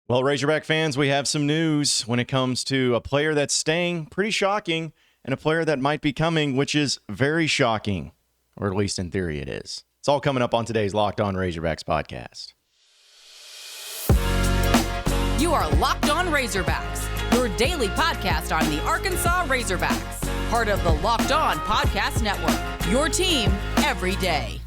Well, Razorback fans, we have some news when it comes to a player that's staying, pretty shocking, and a player that might be coming, which is very shocking, or at least in theory it is. It's all coming up on today's Locked On Razorbacks podcast. You are Locked On Razorbacks, your daily podcast on the Arkansas Razorbacks, part of the Locked On Podcast Network, your team every day.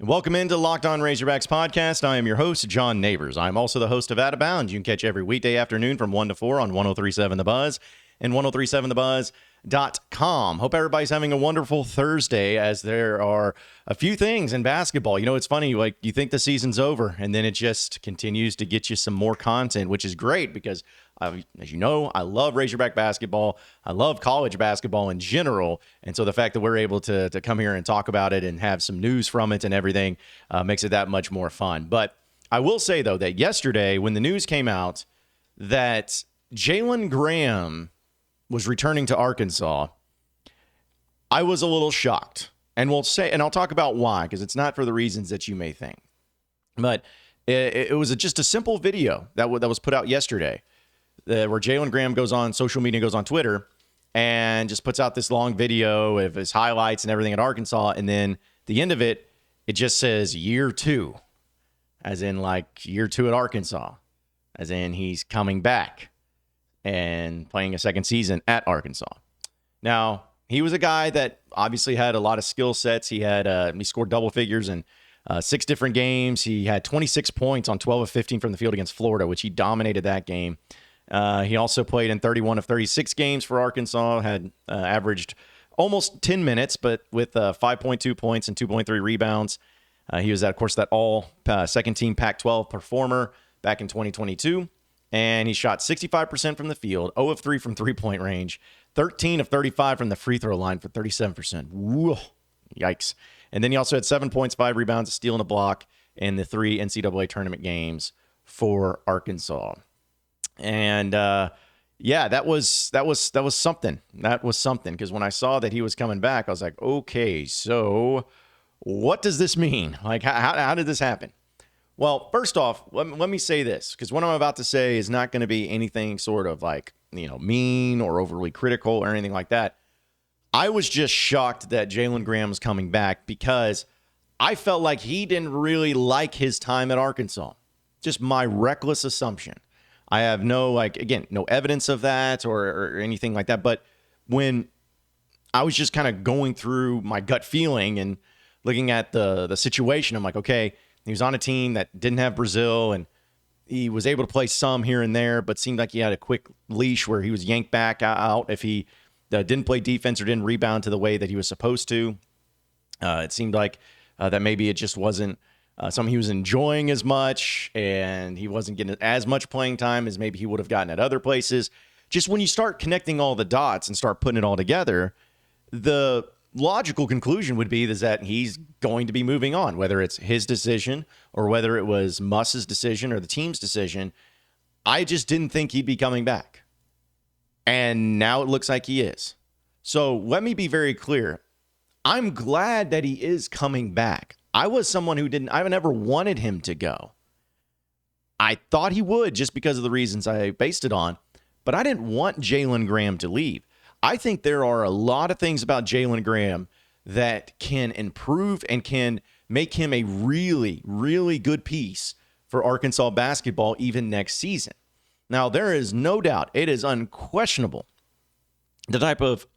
Welcome into Locked On Razorbacks podcast. I am your host, John Nabors. I'm also the host of Out of Bounds. You can catch every weekday afternoon from 1 to 4 on 103.7 The Buzz and 103.7thebuzz.com. Hope everybody's having a wonderful Thursday, as there are a few things in basketball. You know, it's funny, like you think the season's over and then it just continues to get you some more content, which is great because as you know, I love Razorback basketball. I love college basketball in general. And so the fact that we're able to come here and talk about it and have some news from it and everything makes it that much more fun. But I will say, though, that yesterday when the news came out that Jalen Graham was returning to Arkansas, I was a little shocked. And I'll talk about why, because it's not for the reasons that you may think. But it was just a simple video that was put out yesterday. Where Jalen Graham goes on social media, goes on Twitter, and just puts out this long video of his highlights and everything at Arkansas. And then the end of it, it just says year 2, as in like year 2 at Arkansas, as in he's coming back and playing a second season at Arkansas. Now, he was a guy that obviously had a lot of skill sets. He scored double figures in 6 different games. He had 26 points on 12 of 15 from the field against Florida, which he dominated that game. He also played in 31 of 36 games for Arkansas, had averaged almost 10 minutes, but with 5.2 points and 2.3 rebounds. He was, of course, that all second-team Pac-12 performer back in 2022, and he shot 65% from the field, 0 of 3 from three-point range, 13 of 35 from the free throw line for 37%. Whoa, yikes. And then he also had 7 points, 5 rebounds, a steal and a block in the 3 NCAA tournament games for Arkansas. And that was something. That was something, because when I saw that he was coming back, I was like, okay, so what does this mean? Like, how did this happen? Well, first off, let me say this, because what I'm about to say is not going to be anything sort of like, mean or overly critical or anything like that. I was just shocked that Jalen Graham was coming back because I felt like he didn't really like his time at Arkansas. Just my reckless assumption. I have no evidence of that or anything like that. But when I was just kind of going through my gut feeling and looking at the situation, I'm like, okay, he was on a team that didn't have Brazil, and he was able to play some here and there, but seemed like he had a quick leash where he was yanked back out if he didn't play defense or didn't rebound to the way that he was supposed to. It seemed like that maybe it just wasn't something he was enjoying as much, and he wasn't getting as much playing time as maybe he would have gotten at other places. Just when you start connecting all the dots and start putting it all together, the logical conclusion would be is that he's going to be moving on, whether it's his decision or whether it was Muss's decision or the team's decision. I just didn't think he'd be coming back. And now it looks like he is. So let me be very clear. I'm glad that he is coming back. I was someone I never wanted him to go. I thought he would just because of the reasons I based it on, but I didn't want Jalen Graham to leave. I think there are a lot of things about Jalen Graham that can improve and can make him a really, really good piece for Arkansas basketball even next season. Now, there is no doubt, it is unquestionable, the type of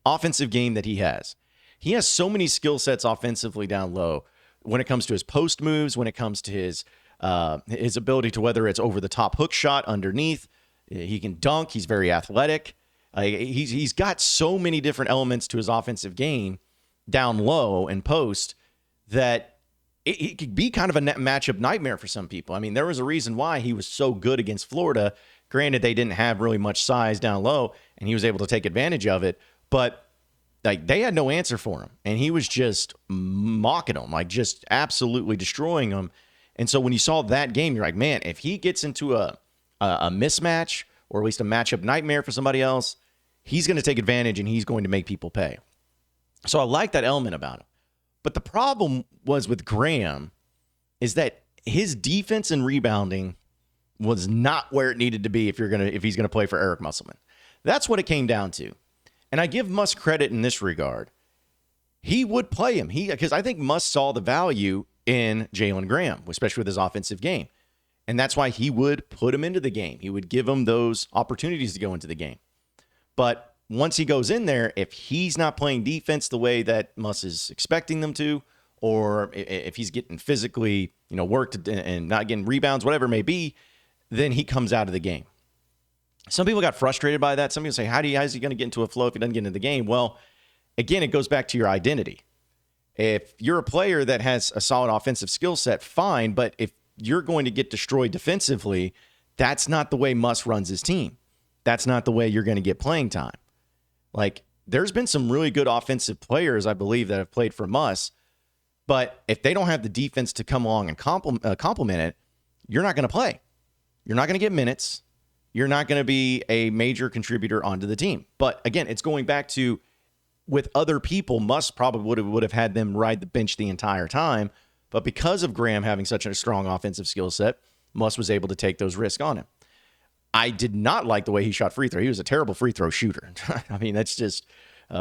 offensive game that he has. He has so many skill sets offensively down low when it comes to his post moves, when it comes to his ability to, whether it's over the top hook shot underneath, he can dunk, he's very athletic. He's got so many different elements to his offensive game down low and post that it could be kind of a matchup nightmare for some people. I mean, there was a reason why he was so good against Florida. Granted, they didn't have really much size down low, and he was able to take advantage of it. But they had no answer for him, and he was just mocking them, just absolutely destroying them. And so when you saw that game, you're like, man, if he gets into a mismatch or at least a matchup nightmare for somebody else, he's going to take advantage and he's going to make people pay. So I like that element about him. But the problem was with Graham is that his defense and rebounding was not where it needed to be if he's gonna play for Eric Musselman. That's what it came down to. And I give Muss credit in this regard. He would play him. Because I think Muss saw the value in Jalen Graham, especially with his offensive game. And that's why he would put him into the game. He would give him those opportunities to go into the game. But once he goes in there, if he's not playing defense the way that Muss is expecting them to, or if he's getting physically, worked and not getting rebounds, whatever it may be, then he comes out of the game. Some people got frustrated by that. Some people say, how is he going to get into a flow if he doesn't get into the game? Well, again, it goes back to your identity. If you're a player that has a solid offensive skill set, fine. But if you're going to get destroyed defensively, that's not the way Muss runs his team. That's not the way you're going to get playing time. Like, there's been some really good offensive players, I believe, that have played for Muss. But if they don't have the defense to come along and complement it, you're not going to play. You're not going to get minutes. You're not going to be a major contributor onto the team. But again, it's going back to, with other people, Muss probably would have had them ride the bench the entire time. But because of Graham having such a strong offensive skill set, Muss was able to take those risks on him. I did not like the way he shot free throw. He was a terrible free throw shooter. I mean, that's just,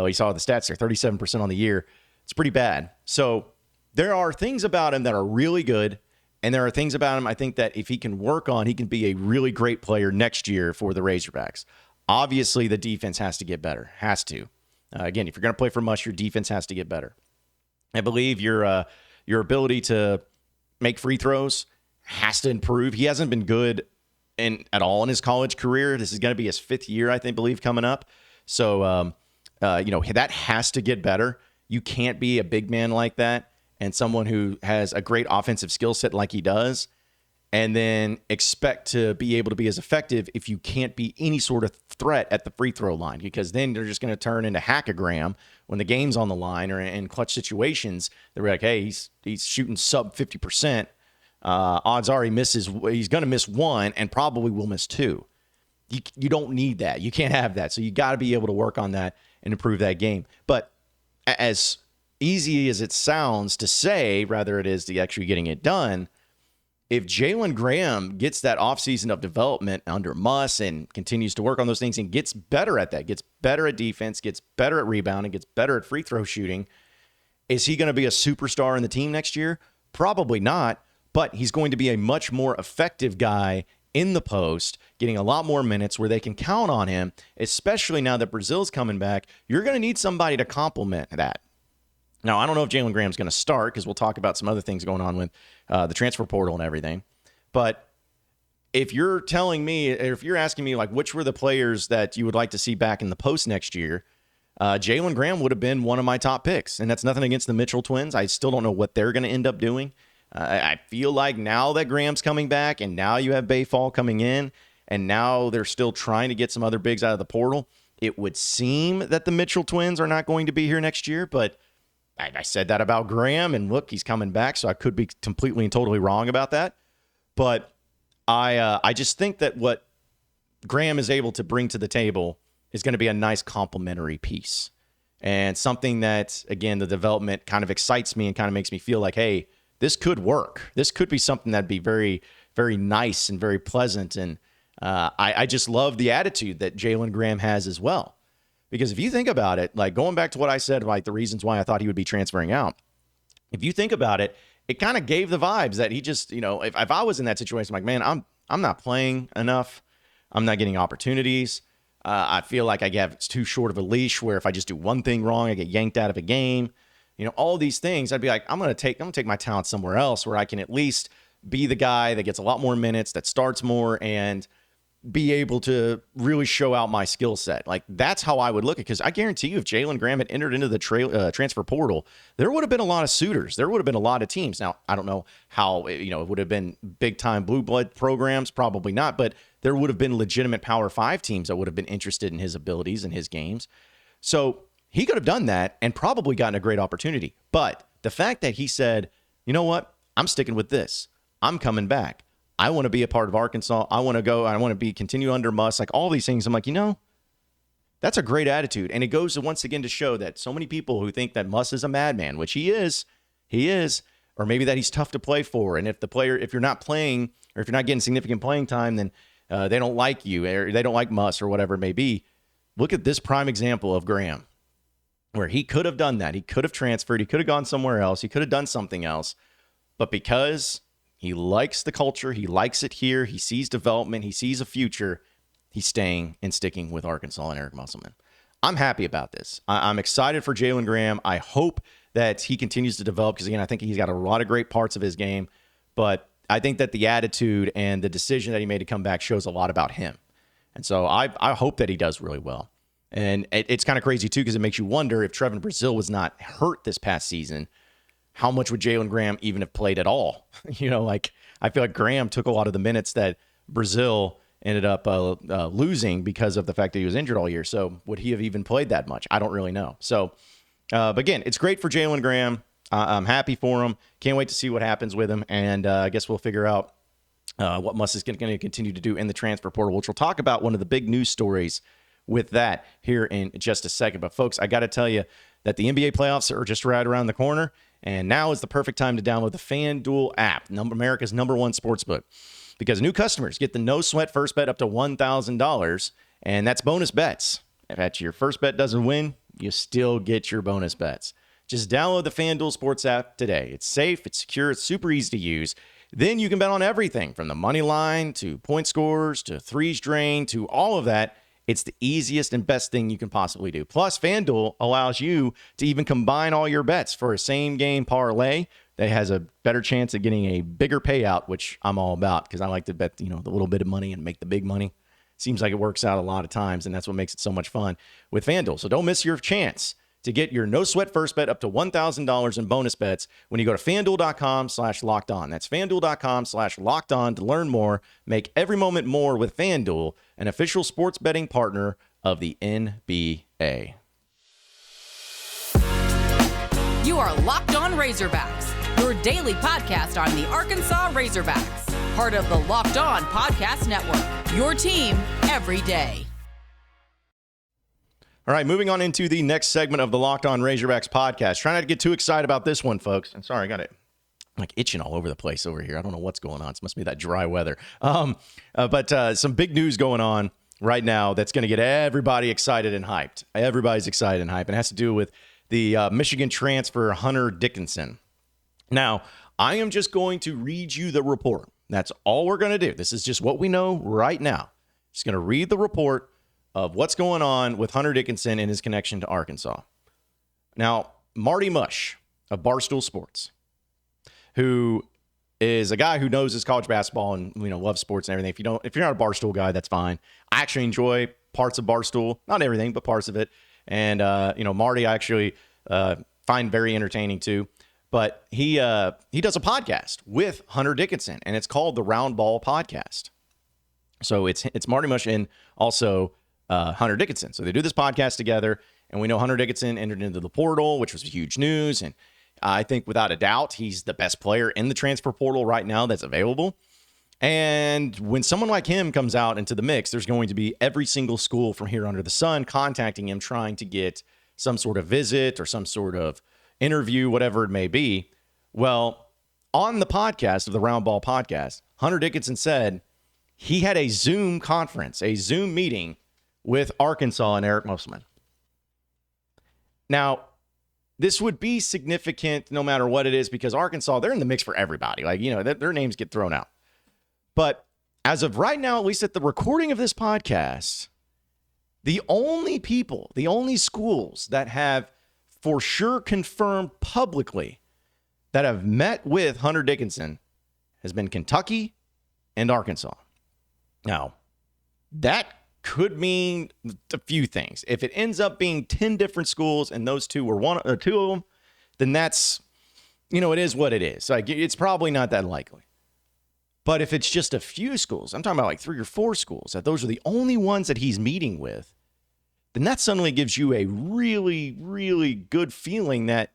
we saw the stats there, 37% on the year. It's pretty bad. So there are things about him that are really good. And there are things about him I think that if he can work on, he can be a really great player next year for the Razorbacks. Obviously, the defense has to get better. Has to. Again, if you're going to play for Muss, your defense has to get better. I believe your ability to make free throws has to improve. He hasn't been good at all in his college career. This is going to be his 5th year, I believe, coming up. So, that has to get better. You can't be a big man like that and someone who has a great offensive skill set like he does, and then expect to be able to be as effective if you can't be any sort of threat at the free throw line, because then they're just going to turn into hack-a-gram when the game's on the line or in clutch situations. They're like, hey, he's shooting sub 50%. Odds are he's going to miss one and probably will miss two. You don't need that. You can't have that. So you got to be able to work on that and improve that game. But as easy as it sounds to say, rather it is to actually getting it done, if Jalen Graham gets that offseason of development under Muss and continues to work on those things and gets better at that, gets better at defense, gets better at rebounding, gets better at free throw shooting, is he going to be a superstar in the team next year? Probably not, but he's going to be a much more effective guy in the post, getting a lot more minutes where they can count on him, especially now that Brazil's coming back. You're going to need somebody to complement that. Now, I don't know if Jalen Graham's going to start, because we'll talk about some other things going on with the transfer portal and everything. But if you're telling me, or if you're asking me, like, which were the players that you would like to see back in the post next year, Jalen Graham would have been one of my top picks. And that's nothing against the Mitchell twins. I still don't know what they're going to end up doing. I feel like now that Graham's coming back and now you have Bayfall coming in and now they're still trying to get some other bigs out of the portal, it would seem that the Mitchell twins are not going to be here next year. But I said that about Graham, and look, he's coming back, so I could be completely and totally wrong about that. But I just think that what Graham is able to bring to the table is going to be a nice complementary piece, and something that, again, the development kind of excites me and kind of makes me feel like, hey, this could work. This could be something that'd be very, very nice and very pleasant. And I just love the attitude that Jalen Graham has as well. Because if you think about it, like going back to what I said, like the reasons why I thought he would be transferring out, if you think about it, it kind of gave the vibes that he just, if I was in that situation, I'm like, man, I'm not playing enough. I'm not getting opportunities. I feel like it's too short of a leash where if I just do one thing wrong, I get yanked out of a game. All these things, I'd be like, I'm going to take my talent somewhere else where I can at least be the guy that gets a lot more minutes, that starts more, and be able to really show out my skill set. Like, that's how I would look at it, because I guarantee you if Jalen Graham had entered into the transfer portal, there would have been a lot of suitors. There would have been a lot of teams. Now, I don't know how, it would have been big-time blue blood programs, probably not, but there would have been legitimate Power 5 teams that would have been interested in his abilities and his games. So he could have done that and probably gotten a great opportunity. But the fact that he said, you know what, I'm sticking with this. I'm coming back. I want to be a part of Arkansas. I want to go. I want to continue under Muss. Like all these things. I'm like, that's a great attitude. And it goes to once again to show that so many people who think that Muss is a madman, which he is, or maybe that he's tough to play for. And if you're not playing, or if you're not getting significant playing time, then they don't like you, or they don't like Muss, or whatever it may be. Look at this prime example of Graham, where he could have done that. He could have transferred. He could have gone somewhere else. He could have done something else. But because he likes the culture, he likes it here, he sees development, he sees a future, he's staying and sticking with Arkansas and Eric Musselman. I'm happy about this. I'm excited for Jalen Graham. I hope that he continues to develop because, again, I think he's got a lot of great parts of his game. But I think that the attitude and the decision that he made to come back shows a lot about him. And so I hope that he does really well. And it's kind of crazy, too, because it makes you wonder if Trevin Brazile was not hurt this past season, how much would Jalen Graham even have played at all? I feel like Graham took a lot of the minutes that Brazile ended up losing because of the fact that he was injured all year. So would he have even played that much? I don't really know. So, but again, it's great for Jalen Graham. I'm happy for him. Can't wait to see what happens with him. And I guess we'll figure out what Muss is going to continue to do in the transfer portal, which we'll talk about one of the big news stories with that here in just a second. But folks, I got to tell you that the NBA playoffs are just right around the corner. And now is the perfect time to download the FanDuel app, America's #1 sportsbook, because new customers get the no-sweat first bet up to $1,000, and that's bonus bets. If your first bet doesn't win, you still get your bonus bets. Just download the FanDuel Sports app today. It's safe, it's secure, it's super easy to use. Then you can bet on everything from the money line to point scores to threes drain to all of that. It's the easiest and best thing you can possibly do. Plus, FanDuel allows you to even combine all your bets for a same-game parlay that has a better chance of getting a bigger payout, which I'm all about because I like to bet, the little bit of money and make the big money. Seems like it works out a lot of times, and that's what makes it so much fun with FanDuel. So don't miss your chance to get your no-sweat first bet up to $1,000 in bonus bets when you go to FanDuel.com/lockedon. That's FanDuel.com/lockedon to learn more. Make every moment more with FanDuel, an official sports betting partner of the NBA. You are Locked On Razorbacks, your daily podcast on the Arkansas Razorbacks, part of the Locked On Podcast Network, your team every day. All right, moving on into the next segment of the Locked On Razorbacks podcast. Try not to get too excited about this one, folks. I'm sorry, I got it itching all over the place over here. I don't know what's going on. It must be that dry weather. But some big news going on right now that's going to get everybody excited and hyped. Everybody's excited and hyped. And it has to do with the Michigan transfer, Hunter Dickinson. Now, I am just going to read you the report. That's all we're going to do. This is just what we know right now. Just going to read the report of what's going on with Hunter Dickinson and his connection to Arkansas. Now, Marty Mush of Barstool Sports, who is a guy who knows his college basketball and loves sports and everything. If you're not a Barstool guy, that's fine. I actually enjoy parts of Barstool, not everything, but parts of it. And Marty I actually find very entertaining too. But he does a podcast with Hunter Dickinson, and it's called the Round Ball Podcast. So it's Marty Mush and also Hunter Dickinson. So they do this podcast together, and we know Hunter Dickinson entered into the portal, which was huge news. And I think without a doubt, he's the best player in the transfer portal right now that's available. And when someone like him comes out into the mix, there's going to be every single school from here under the sun contacting him, trying to get some sort of visit or some sort of interview, whatever it may be. Well, on the podcast of the Round Ball Podcast, Hunter Dickinson said he had a Zoom conference, a Zoom meeting with Arkansas and Eric Musselman. Now, this would be significant no matter what it is because Arkansas, they're in the mix for everybody. Their names get thrown out. But as of right now, at least at the recording of this podcast, the only schools that have for sure confirmed publicly that have met with Hunter Dickinson has been Kentucky and Arkansas. Now, that could mean a few things. If it ends up being 10 different schools and those two were one or two of them, then that's, it is what it is. It's probably not that likely. But if it's just a few schools, I'm talking about like 3 or 4 schools, that those are the only ones that he's meeting with, then that suddenly gives you a really, really good feeling that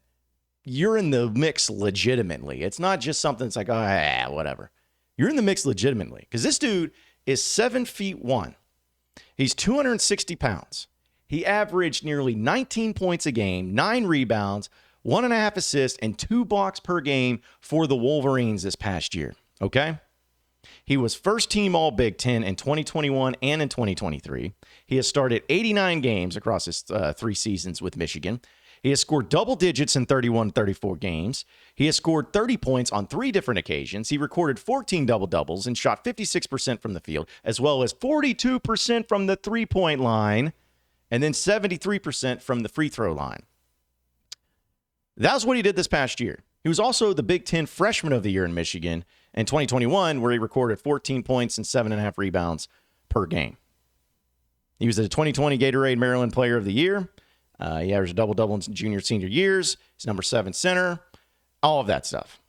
you're in the mix legitimately. It's not just something that's like, whatever. You're in the mix legitimately. Because this dude is 7'1". He's 260 pounds. He averaged nearly 19 points a game, 9 rebounds, 1.5 assists, and 2 blocks per game for the Wolverines this past year. Okay? He was first team All Big Ten in 2021 and in 2023. He has started 89 games across his 3 seasons with Michigan. He has scored double digits in 31-34 games. He has scored 30 points on 3 different occasions. He recorded 14 double-doubles and shot 56% from the field, as well as 42% from the three-point line, and then 73% from the free throw line. That was what he did this past year. He was also the Big Ten Freshman of the Year in Michigan in 2021, where he recorded 14 points and 7.5 rebounds per game. He was the 2020 Gatorade Maryland Player of the Year. He averaged a double-double in senior years. He's number 7 center. All of that stuff.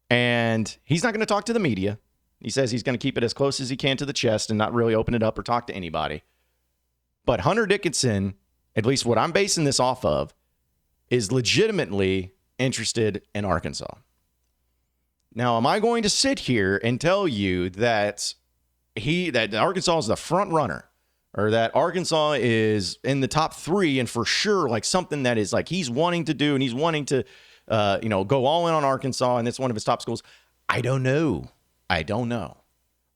And he's not going to talk to the media. He says he's going to keep it as close as he can to the chest and not really open it up or talk to anybody. But Hunter Dickinson, at least what I'm basing this off of, is legitimately interested in Arkansas. Now, am I going to sit here and tell you that Arkansas is the front runner, or that Arkansas is in the top 3 and for sure like something that is like he's wanting to do and he's wanting to go all in on Arkansas and it's one of his top schools? I don't know.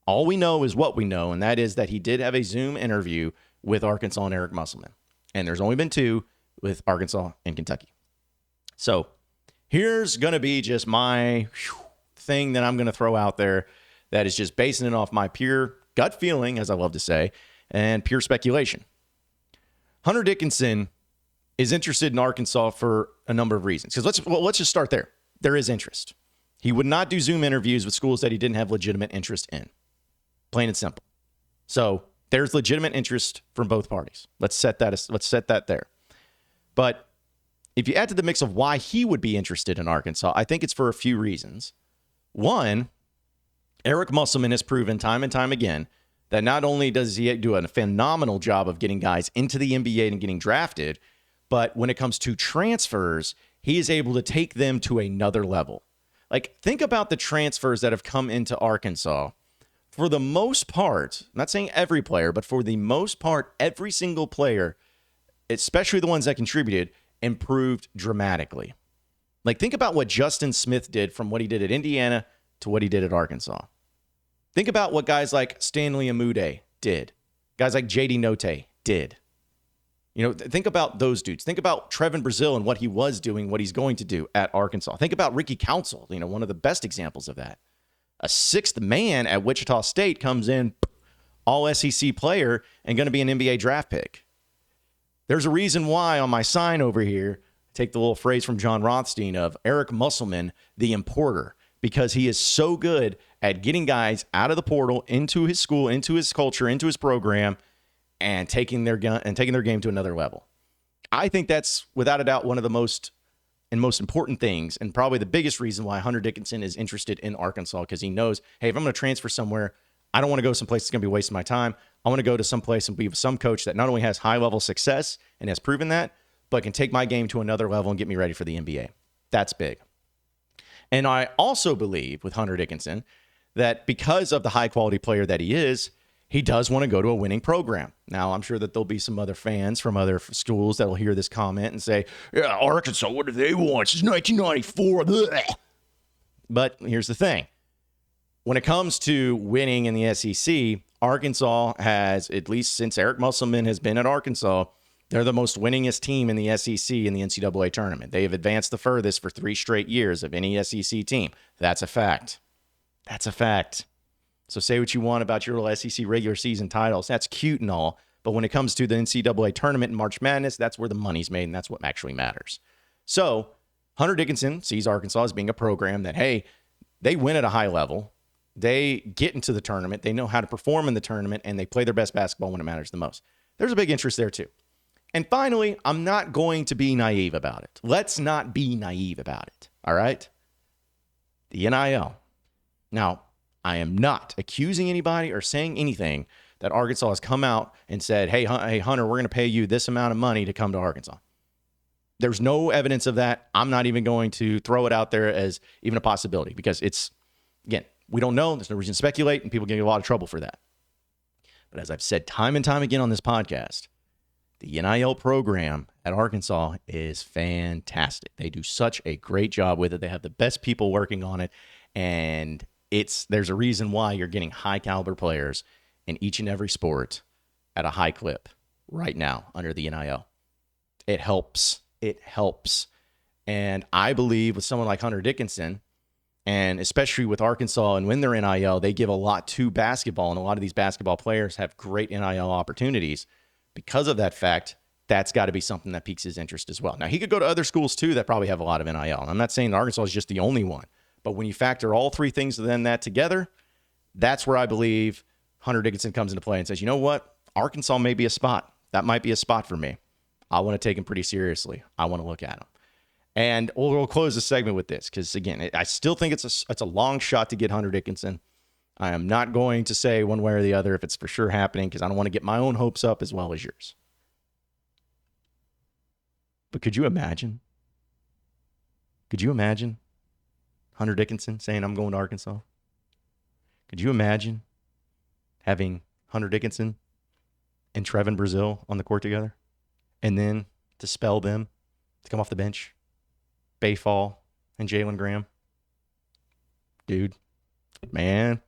All we know is what we know, and that is that he did have a Zoom interview with Arkansas and Eric Musselman. And there's only been 2 with Arkansas and Kentucky. So here's going to be just my thing that I'm going to throw out there that is just basing it off my pure gut feeling, as I love to say, and pure speculation. Hunter Dickinson is interested in Arkansas for a number of reasons. Because let's just start there. There is interest. He would not do Zoom interviews with schools that he didn't have legitimate interest in. Plain and simple. So there's legitimate interest from both parties. Let's set that there. But if you add to the mix of why he would be interested in Arkansas, I think it's for a few reasons. One, Eric Musselman has proven time and time again that not only does he do a phenomenal job of getting guys into the NBA and getting drafted, but when it comes to transfers, he is able to take them to another level. Like, think about the transfers that have come into Arkansas. For the most part, I'm not saying every player, but for the most part, every single player, especially the ones that contributed, improved dramatically. Like, think about what Justin Smith did from what he did at Indiana to what he did at Arkansas. Think about what guys like Stanley Amude did. Guys like J.D. Note did. Think about those dudes. Think about Trevin Brazil and what he was doing, what he's going to do at Arkansas. Think about Ricky Council, one of the best examples of that. A 6th man at Wichita State comes in, all SEC player, and going to be an NBA draft pick. There's a reason why on my sign over here, take the little phrase from John Rothstein of Eric Musselman, the importer, because he is so good at getting guys out of the portal into his school, into his culture, into his program, and taking their game to another level. I think that's without a doubt one of the most important things, and probably the biggest reason why Hunter Dickinson is interested in Arkansas, because he knows, hey, if I'm going to transfer somewhere, I don't want to go someplace that's going to be wasting my time. I want to go to some place and be with some coach that not only has high-level success and has proven that, but can take my game to another level and get me ready for the NBA. That's big. And I also believe with Hunter Dickinson that because of the high-quality player that he is, he does want to go to a winning program. Now, I'm sure that there'll be some other fans from other schools that will hear this comment and say, yeah, Arkansas, what do they want? Since 1994. Bleh. But here's the thing. When it comes to winning in the SEC, Arkansas has, at least since Eric Musselman has been at Arkansas, they're the most winningest team in the SEC in the NCAA tournament. They have advanced the furthest for 3 straight years of any SEC team. That's a fact. That's a fact. So say what you want about your little SEC regular season titles. That's cute and all. But when it comes to the NCAA tournament and March Madness, that's where the money's made, and that's what actually matters. So Hunter Dickinson sees Arkansas as being a program that, hey, they win at a high level. They get into the tournament. They know how to perform in the tournament, and they play their best basketball when it matters the most. There's a big interest there, too. And finally, I'm not going to be naive about it. Let's not be naive about it, all right? The NIL. Now, I am not accusing anybody or saying anything that Arkansas has come out and said, hey, Hunter, we're going to pay you this amount of money to come to Arkansas. There's no evidence of that. I'm not even going to throw it out there as even a possibility because it's, again, we don't know. There's no reason to speculate, and people get in a lot of trouble for that. But as I've said time and time again on this podcast, The NIL program at Arkansas is fantastic. They do such a great job with it. They have the best people working on it, and there's a reason why you're getting high caliber players in each and every sport at a high clip right now under the NIL. It helps. It helps. And I believe with someone like Hunter Dickinson, and especially with Arkansas, and when they're NIL, they give a lot to basketball, and a lot of these basketball players have great NIL opportunities. Because of that fact, that's got to be something that piques his interest as well. Now, he could go to other schools, too, that probably have a lot of NIL. And I'm not saying Arkansas is just the only one. But when you factor all three things then that together, that's where I believe Hunter Dickinson comes into play and says, you know what? Arkansas may be a spot. That might be a spot for me. I want to take him pretty seriously. I want to look at him. And we'll close the segment with this because, again, I still think it's a long shot to get Hunter Dickinson. I am not going to say one way or the other if it's for sure happening because I don't want to get my own hopes up as well as yours. But could you imagine? Could you imagine Hunter Dickinson saying, I'm going to Arkansas? Could you imagine having Hunter Dickinson and Trevin Brazil on the court together? And then to spell them, to come off the bench, Bayfall and Jalen Graham? Dude, man.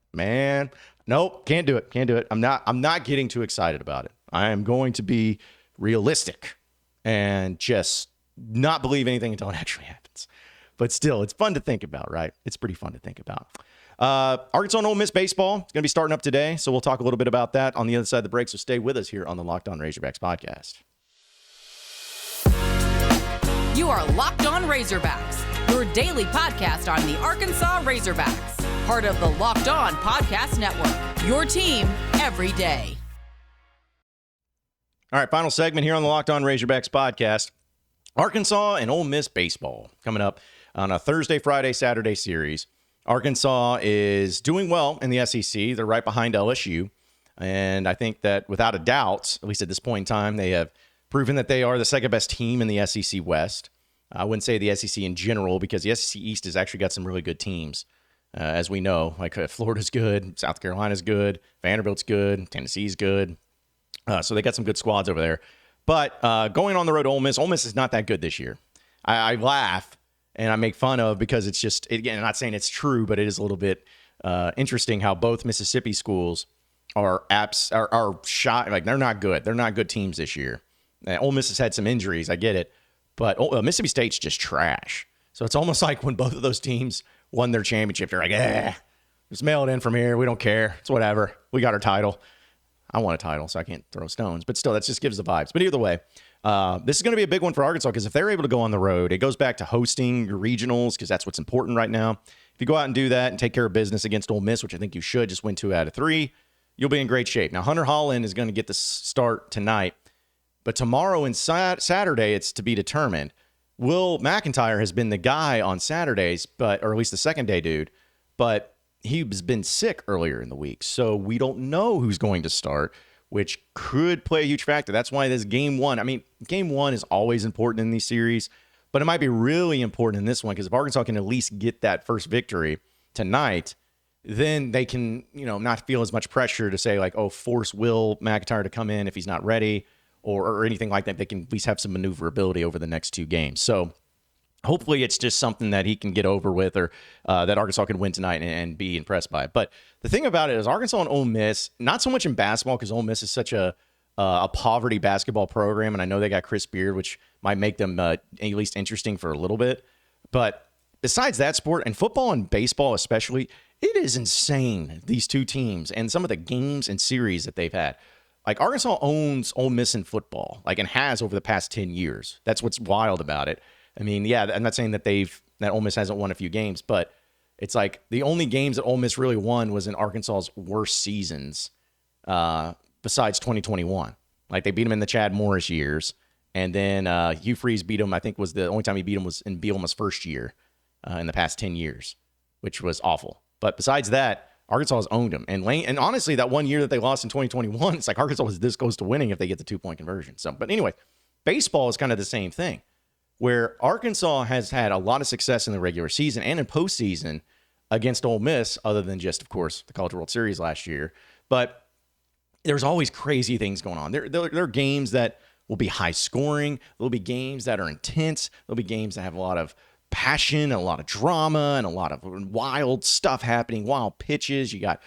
Nope, can't do it. I'm not getting too excited about it. I am going to be realistic and just not believe anything until it actually happens. But still, it's fun to think about, right? It's pretty fun to think about. Arkansas and Ole Miss Baseball is going to be starting up today, so we'll talk a little bit about that on the other side of the break, so stay with us here on the Locked On Razorbacks podcast. You are Locked On Razorbacks, your daily podcast on the Arkansas Razorbacks. Part of the Locked On Podcast Network, your team every day. All right, final segment here on the Locked On Razorbacks podcast. Arkansas and Ole Miss Baseball coming up on a Thursday, Friday, Saturday series. Arkansas is doing well in the SEC. They're right behind LSU. And I think that without a doubt, at least at this point in time, they have proven that they are the second best team in the SEC West. I wouldn't say the SEC in general because the SEC East has actually got some really good teams. As we know, like Florida's good, South Carolina's good, Vanderbilt's good, Tennessee's good. So they got some good squads over there. But going on the road to Ole Miss is not that good this year. I laugh and I make fun of because it's just, again, I'm not saying it's true, but it is a little bit interesting how both Mississippi schools are shot. Like they're not good. They're not good teams this year. Ole Miss has had some injuries. I get it. But Mississippi State's just trash. So it's almost like when both of those teams won their championship, they're like, just mail it in from here. We don't care. It's whatever. We got our title. I want a title, so I can't throw stones. But still, that just gives the vibes. But either way, this is going to be a big one for Arkansas because if they're able to go on the road, it goes back to hosting your regionals because that's what's important right now. If you go out and do that and take care of business against Ole Miss, which I think you should, just win 2 out of 3, you'll be in great shape. Now, Hunter Holland is going to get the start tonight. But tomorrow and Saturday, it's to be determined. Will McIntyre has been the guy on Saturdays, or at least the second day dude, but he's been sick earlier in the week. So we don't know who's going to start, which could play a huge factor. That's why this game one is always important in these series, but it might be really important in this one because if Arkansas can at least get that first victory tonight, then they can, not feel as much pressure to say like, force Will McIntyre to come in if he's not ready. Or anything like that. They can at least have some maneuverability over the next 2 games. So hopefully it's just something that he can get over with or that Arkansas can win tonight and be impressed by. But the thing about it is Arkansas and Ole Miss, not so much in basketball because Ole Miss is such a poverty basketball program. And I know they got Chris Beard, which might make them at least interesting for a little bit. But besides that sport and football and baseball especially, it is insane, these two teams and some of the games and series that they've had. Like Arkansas owns Ole Miss in football, and has over the past 10 years. That's what's wild about it. I mean, yeah, I'm not saying that Ole Miss hasn't won a few games, but it's like the only games that Ole Miss really won was in Arkansas's worst seasons, besides 2021. Like they beat them in the Chad Morris years, and then Hugh Freeze beat them. I think was the only time he beat them was in Bielema's first year in the past 10 years, which was awful. But besides that, Arkansas has owned them. And honestly, that one year that they lost in 2021, it's like Arkansas was this close to winning if they get the 2-point conversion. So, but anyway, baseball is kind of the same thing, where Arkansas has had a lot of success in the regular season and in postseason against Ole Miss, other than just, of course, the College World Series last year. But there's always crazy things going on. There are games that will be high scoring. There'll be games that are intense. There'll be games that have a lot of passion and a lot of drama and a lot of wild stuff happening, wild pitches. You got,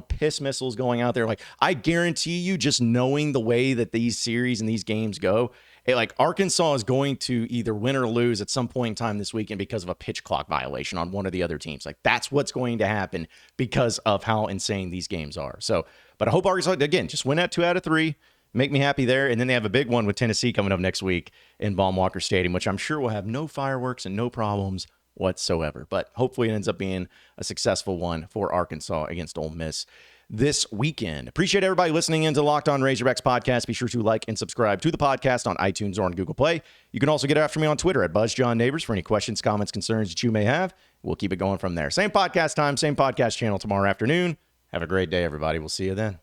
piss missiles going out there. Like, I guarantee you, just knowing the way that these series and these games go, Arkansas is going to either win or lose at some point in time this weekend because of a pitch clock violation on one of the other teams. Like, that's what's going to happen because of how insane these games are. So, but I hope Arkansas, again, just win at 2 out of 3. Make me happy there. And then they have a big one with Tennessee coming up next week in Baum-Walker Stadium, which I'm sure will have no fireworks and no problems whatsoever. But hopefully it ends up being a successful one for Arkansas against Ole Miss this weekend. Appreciate everybody listening into Locked On Razorbacks podcast. Be sure to like and subscribe to the podcast on iTunes or on Google Play. You can also get after me on Twitter at BuzzJohnNabors for any questions, comments, concerns that you may have. We'll keep it going from there. Same podcast time, same podcast channel tomorrow afternoon. Have a great day, everybody. We'll see you then.